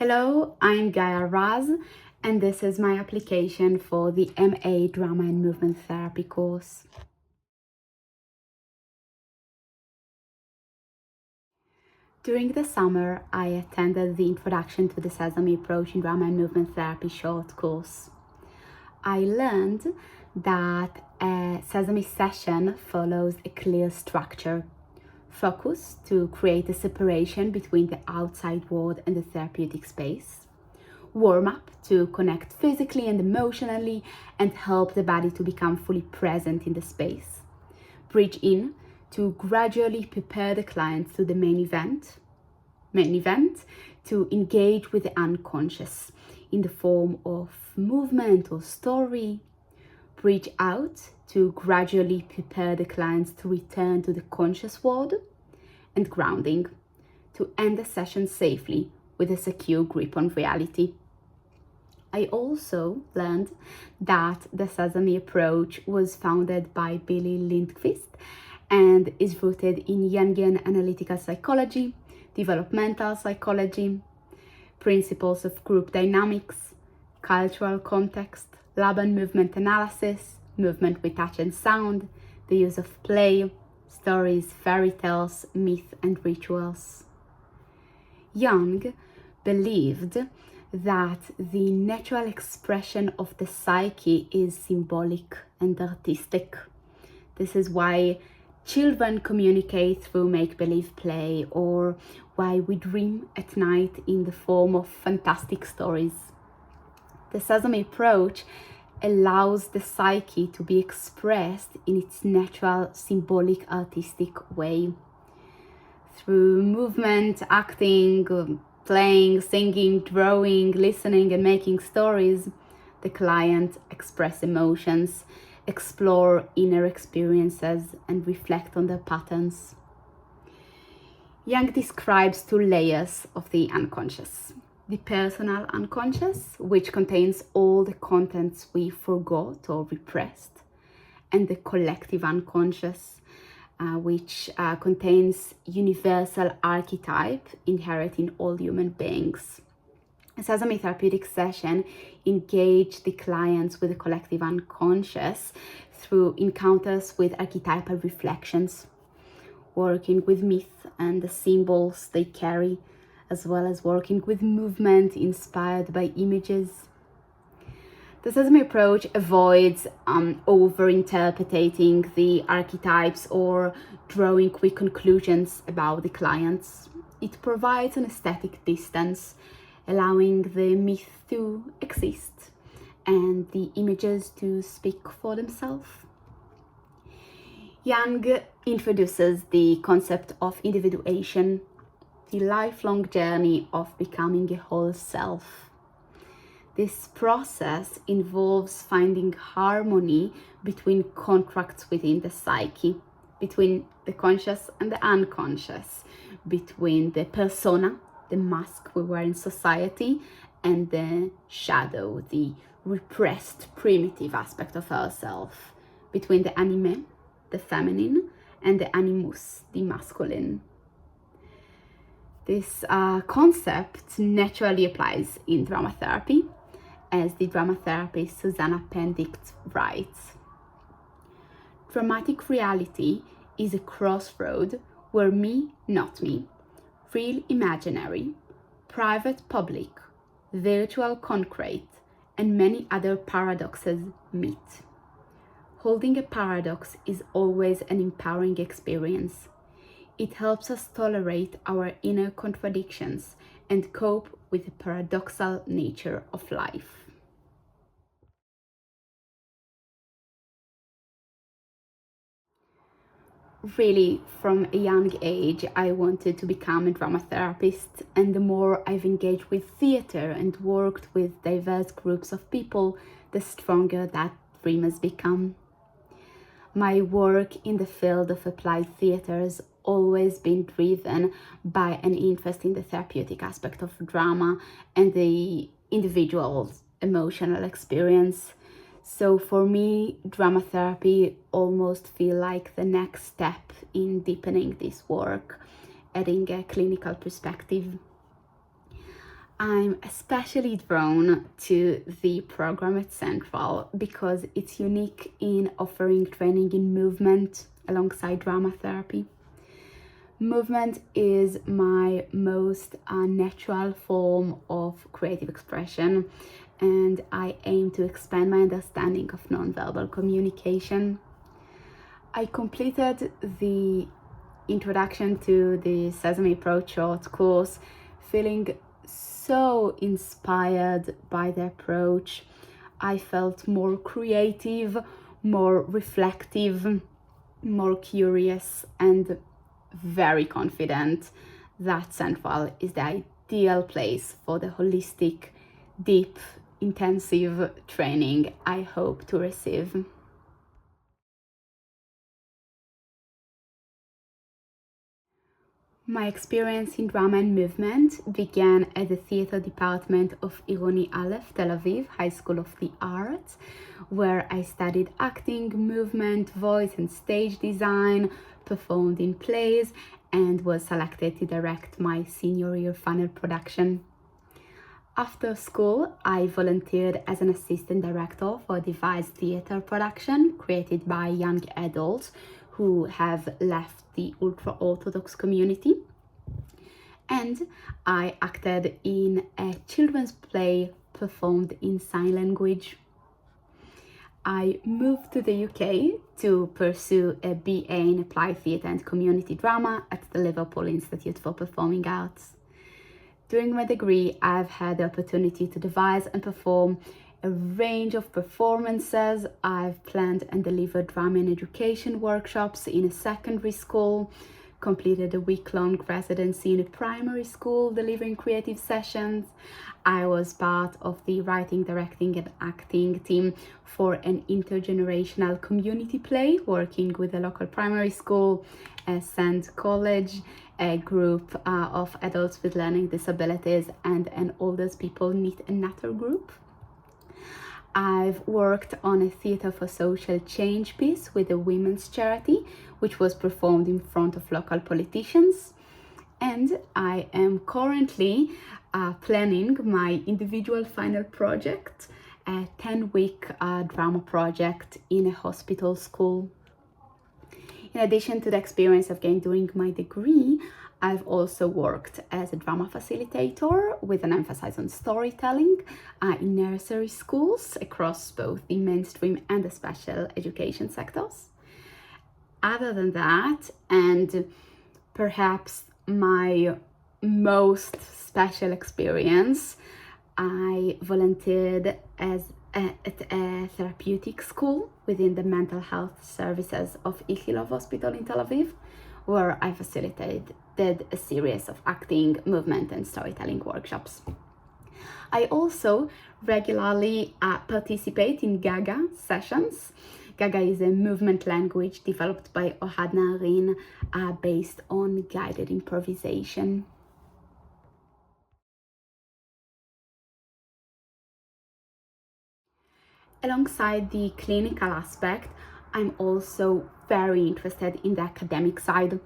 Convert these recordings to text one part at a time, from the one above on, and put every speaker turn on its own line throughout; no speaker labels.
Hello, I'm Gaia Raz, and this is my application for the MA Drama and Movement Therapy course. During the summer, I attended the Introduction to the Sesame Approach in Drama and Movement Therapy short course. I learned that a Sesame session follows a clear structure. Focus to create a separation between the outside world and the therapeutic space. Warm up to connect physically and emotionally and help the body to become fully present in the space. Bridge in to gradually prepare the client to the main event to engage with the unconscious in the form of movement or story. Bridge out to gradually prepare the clients to return to the conscious world. And grounding to end the session safely with a secure grip on reality. I also learned that the Sesame approach was founded by Billy Lindquist and is rooted in Jungian analytical psychology, developmental psychology, principles of group dynamics, cultural context, lab and movement analysis, movement with touch and sound, the use of play, stories, fairy tales, myth, and rituals. Jung believed that the natural expression of the psyche is symbolic and artistic. This is why children communicate through make-believe play, or why we dream at night in the form of fantastic stories. The Sesame approach allows the psyche to be expressed in its natural, symbolic, artistic way. Through movement, acting, playing, singing, drawing, listening, and making stories, the client express emotions, explore inner experiences, and reflect on their patterns. Jung describes two layers of the unconscious. The personal unconscious, which contains all the contents we forgot or repressed, and the collective unconscious, which contains universal archetype inherent in all human beings. A Sesame therapeutic session engaged the clients with the collective unconscious through encounters with archetypal reflections, working with myth and the symbols they carry, as well as working with movement inspired by images. The Sesame approach avoids over-interpreting the archetypes or drawing quick conclusions about the clients. It provides an aesthetic distance, allowing the myth to exist and the images to speak for themselves. Jung introduces the concept of individuation, the lifelong journey of becoming a whole self. This process involves finding harmony between contracts within the psyche, between the conscious and the unconscious, between the persona, the mask we wear in society, and the shadow, the repressed primitive aspect of ourselves, between the anime, the feminine, and the animus, the masculine. This concept naturally applies in drama therapy, as the drama therapist Susanna Pendict writes. Dramatic reality is a crossroad where me, not me, real imaginary, private public, virtual concrete, and many other paradoxes meet. Holding a paradox is always an empowering experience. It helps us tolerate our inner contradictions and cope with the paradoxal nature of life. Really, from a young age, I wanted to become a drama therapist, and the more I've engaged with theater and worked with diverse groups of people, the stronger that dream has become. My work in the field of applied theater has always been driven by an interest in the therapeutic aspect of drama and the individual's emotional experience. So for me, drama therapy almost feel like the next step in deepening this work, adding a clinical perspective. I'm especially drawn to the program at Central because it's unique in offering training in movement alongside drama therapy. Movement is my most natural form of creative expression, and I aim to expand my understanding of nonverbal communication. I completed the Introduction to the Sesame Approach short course, feeling so inspired by the approach. I felt more creative, more reflective, more curious, and very confident that Central is the ideal place for the holistic, deep, intensive training I hope to receive. My experience in drama and movement began at the theater department of Ironi Aleph, Tel Aviv High School of the Arts, where I studied acting, movement, voice and stage design, performed in plays, and was selected to direct my senior year final production. After school, I volunteered as an assistant director for a devised theater production created by young adults who have left the ultra-Orthodox community. And I acted in a children's play performed in sign language. I moved to the UK to pursue a BA in Applied Theatre and Community Drama at the Liverpool Institute for Performing Arts. During my degree, I've had the opportunity to devise and perform a range of performances. I've planned and delivered drama and education workshops in a secondary school, completed a week-long residency in a primary school delivering creative sessions. I was part of the writing, directing and acting team for an intergenerational community play, working with the local primary school, St. College, a group of adults with learning disabilities and an Oldest People Knit and Natter group. I've worked on a theatre for social change piece with a women's charity, which was performed in front of local politicians. And I am currently planning my individual final project, a 10-week drama project in a hospital school. In addition to the experience I've gained during my degree, I've also worked as a drama facilitator with an emphasis on storytelling in nursery schools across both the mainstream and the special education sectors. Other than that, and perhaps my most special experience, I volunteered at a therapeutic school within the mental health services of Ichilov Hospital in Tel Aviv, where I facilitated a series of acting, movement and storytelling workshops. I also regularly participate in Gaia sessions. Gaia is a movement language developed by Ohad Naharin based on guided improvisation. Alongside the clinical aspect, I'm also very interested in the academic side.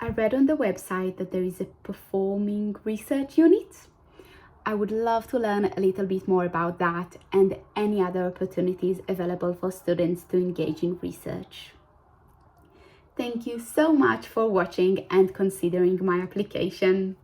I read on the website that there is a performing research unit. I would love to learn a little bit more about that and any other opportunities available for students to engage in research. Thank you so much for watching and considering my application.